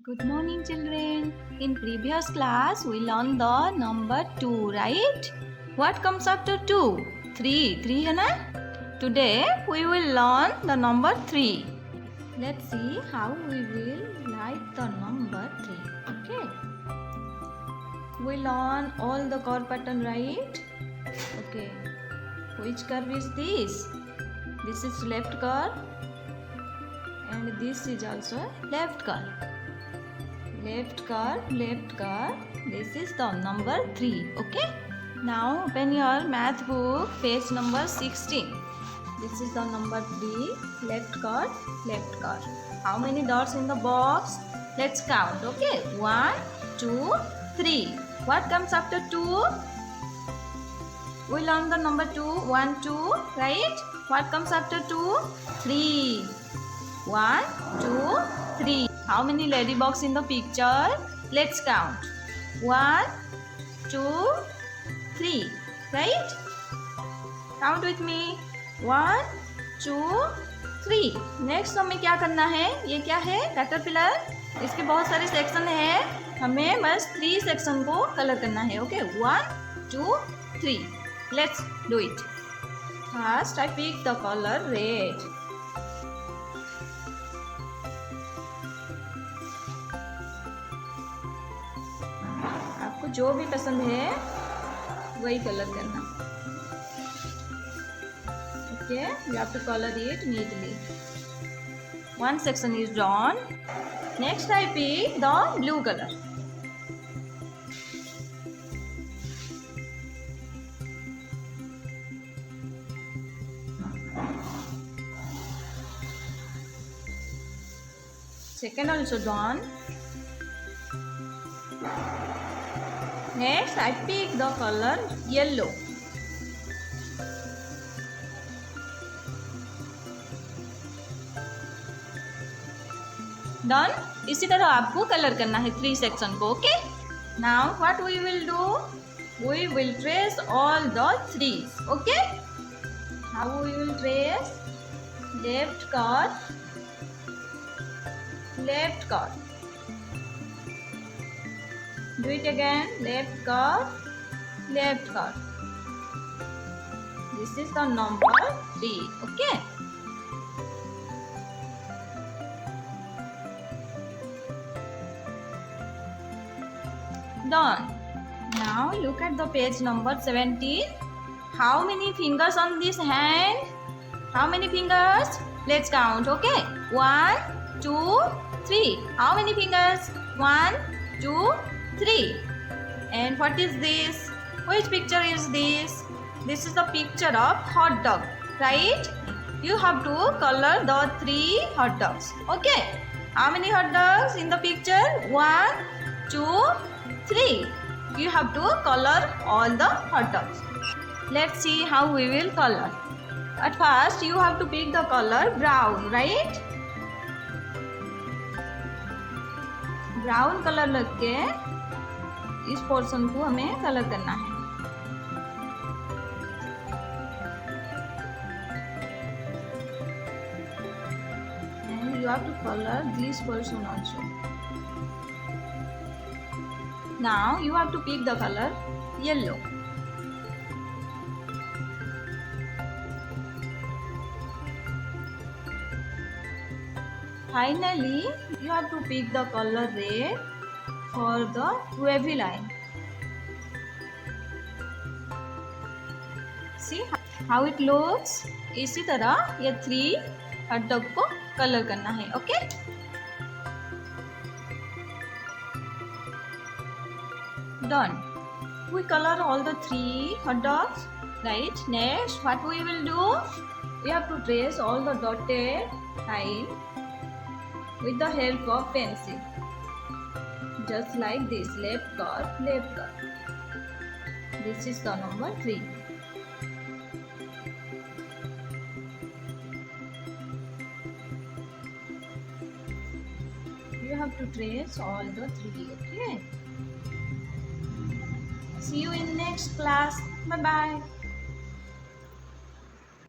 Good morning, children. In previous class, we learned the number 2, right? What comes after 2? 3. 3 है ना? Today, we will learn the number 3. Let's see how we will write the number 3. Okay? We learn all the curve pattern, right? Okay. Which curve is this? This is left curve. And this is also left curve. Left curve, left curve. This is the number 3. Okay. Now open your math book, page number 16. This is the number 3. Left curve, left curve. How many dots in the box? Let's count. Okay. 1, 2, 3. What comes after 2? We learn the number 2. 1, 2. Right? What comes after 2? 3. 1, 2, 3. How many ladybugs in the picture? Let's count. 1, 2, 3. Right? Count with me. 1, 2, 3. Next हमें क्या करना है? ये क्या है? Caterpillar. इसके बहुत सारे सेक्शन है. हमें बस 3 सेक्शन को कलर करना है. Okay? 1, 2, 3. Let's do it. First, I pick the color red. आपको जो भी पसंद है वही कलर करना. Okay, you have to color it neatly. One section is drawn. Next, I pick the blue color. Second also drawn. Next, I pick the color yellow. Done. इसी तरह आपको कलर करना है 3 सेक्शन को. Okay. Now what we will do? We will trace all the 3s. Okay. How we will trace? Left curve, left curve. Do it again. Left curve, left curve. This is the number 3. Okay. Done. Now look at the page number 17. How many fingers on this hand? How many fingers? Let's count. Okay. 1, 2, 3. How many fingers? 1, 2, 3. And what is this? Which picture is this? This is the picture of hot dog, right? You have to color the 3 hot dogs. Okay. How many hot dogs in the picture? 1, 2, 3. You have to color all the hot dogs. Let's see how we will color. At first, you have to pick the color brown, right? Brown colour लग के इस portion को हमें colour करना है. And you have to color this portion also. Now you have to pick the color yellow. Finally, you have to pick the color red for the wavy line. See how it looks? इसी तरह ये 3 hot dog को colour करना है. Okay. Done. We color all the 3 hot dogs. Right. Next, what we will do? We have to trace all the dotted line with the help of pencil. Just like this. Left curve, left curve. This is the number 3. You have to trace all the 3. Okay. See you in next class. Bye bye.